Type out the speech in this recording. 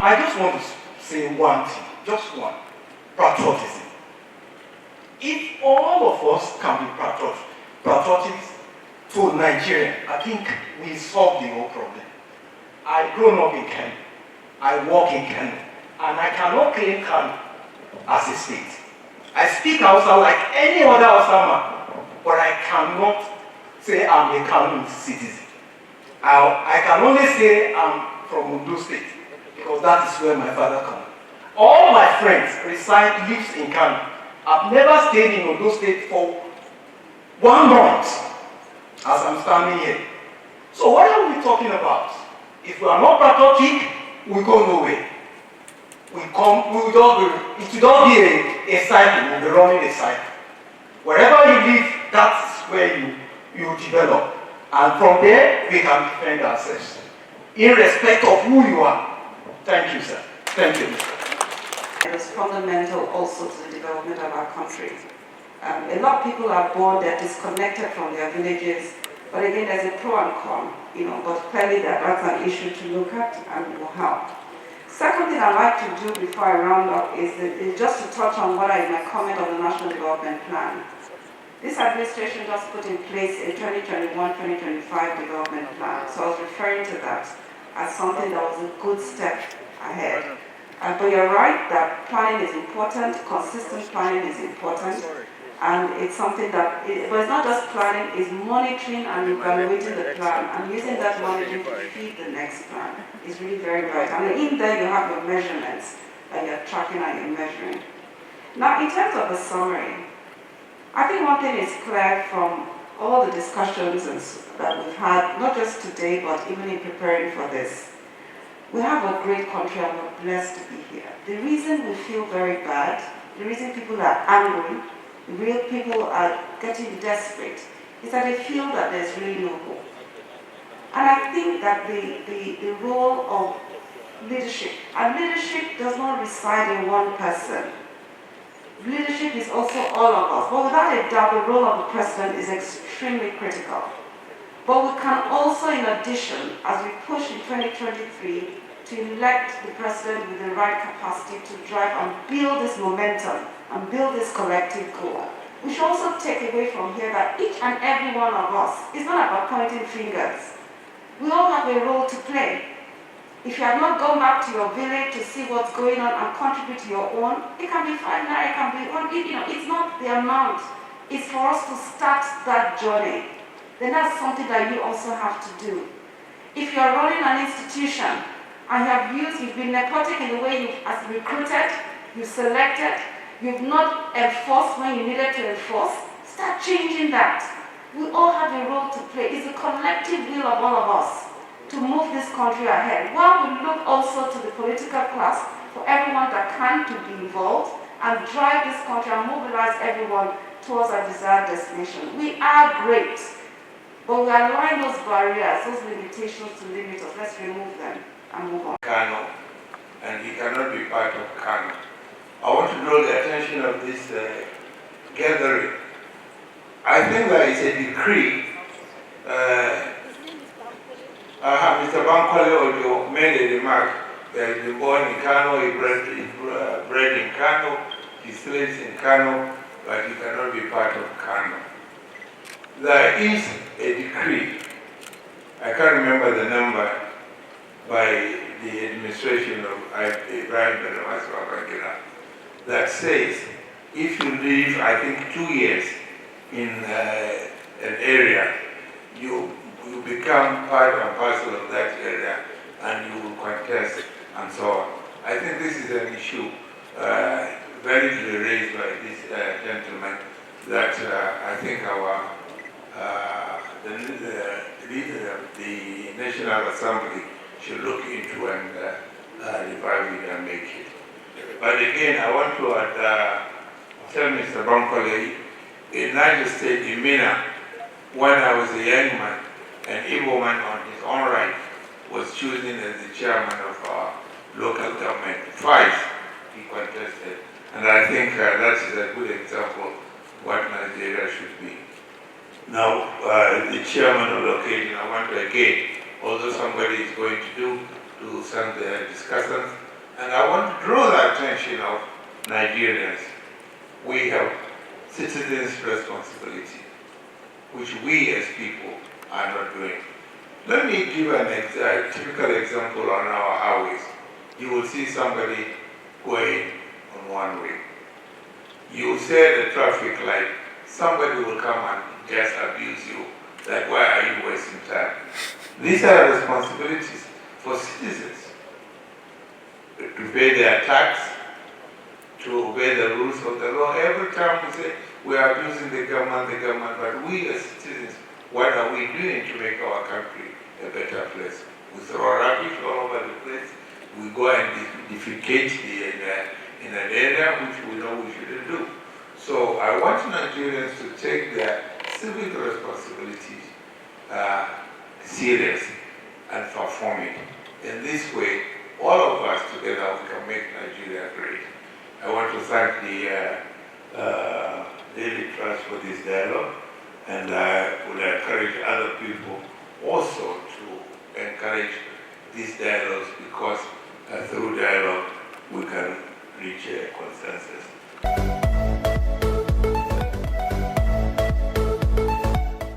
I just want to say one thing, just one. Patriotism. If all of us can be patriotic to Nigeria, I think we solve the whole problem. I grew up in Kenya. I work in Kenya. And I cannot claim Kano as a state. I speak Hausa like any other Hausa man, but I cannot say I'm a Kano citizen. I can only say I'm from Ondo State, because that is where my father comes. All my friends lives in Kano. I've never stayed in Ondo State for 1 month as I'm standing here. So what are we talking about? If we are not patriotic, we go nowhere. It will not be a cycle, we'll be running a cycle. Wherever you live, that's where you develop. And from there, we can defend ourselves, irrespective of who you are. Thank you, sir. Thank you, Mr. It is fundamental also to the development of our country. A lot of people are born, they're disconnected from their villages, but again, there's a pro and con, but clearly that's an issue to look at and will help. Second thing I'd like to do before I round up is just to touch on what is my comment on the National Development Plan. This administration just put in place a 2021-2025 development plan, so I was referring to that as something that was a good step ahead. But you're right that planning is important, consistent planning is important, and it's something that, but it's not just planning, it's monitoring and evaluating the plan and using that monitoring to feed the next plan. Is really very right. And in there you have your measurements that you're tracking and you're measuring. Now, in terms of the summary, I think one thing is clear from all the discussions that we've had, not just today, but even in preparing for this. We have a great country and we're blessed to be here. The reason we feel very bad, the reason people are angry, the real people are getting desperate, is that they feel that there's really no hope. And I think that the role of leadership, and leadership does not reside in one person. Leadership is also all of us. But without a doubt, the role of the president is extremely critical. But we can also, in addition, as we push in 2023, to elect the president with the right capacity to drive and build this momentum and build this collective goal. We should also take away from here that each and every one of us is not about pointing fingers. We all have a role to play. If you have not gone back to your village to see what's going on and contribute to your own, it can be 5 naira, it can be 1, it's not the amount. It's for us to start that journey. Then that's something that you also have to do. If you are running an institution and you've been nepotic in the way you've recruited, you've selected, you've not enforced when you needed to enforce, start changing that. We all have a role to play. It's a collective will of all of us to move this country ahead. While we look also to the political class for everyone that can to be involved and drive this country and mobilize everyone towards our desired destination. We are great, but we are allowing those barriers, those limitations to limit us. Let's remove them and move on. Kano, and he cannot be part of Kano. I want to draw the attention of this gathering. I think there is a decree. Mr. Bankole Ojo made a remark that he's born in Kano, he bred in Kano, he lives in Kano, but he cannot be part of Kano. There is a decree, I can't remember the number, by the administration of Ibrahim Babangida, that says if you live, I think, 2 years in an area, you become part and parcel of that area and you will contest and so on. I think this is an issue very raised by this gentleman that I think the National Assembly should look into and revive it and make it. But again, I want to tell Mr. Bankole, in Niger State, in Mina, when I was a young man, an Igbo man on his own right was chosen as the chairman of our local government. Twice he contested. And I think that is a good example of what Nigeria should be. Now, the chairman of the occasion, I want to again, although somebody is going to send the discussants, And I want to draw the attention of Nigerians. We have citizens' responsibility, which we as people are not doing. Let me give a typical example on our highways. You will see somebody going on one way. You will say at the traffic light, somebody will come and just abuse you, like why are you wasting time? These are responsibilities for citizens to pay their tax, to obey the rules of the law. Every time we say we are abusing the government, but we as citizens, what are we doing to make our country a better place? We throw rubbish all over the place. We go and defecate in an area which we know we shouldn't do. So I want Nigerians to take their civic responsibilities serious and perform it. In this way, all of us together, we can make Nigeria great. I want to thank the Daily Trust for this dialogue, and I would encourage other people also to encourage these dialogues, because through dialogue we can reach a consensus.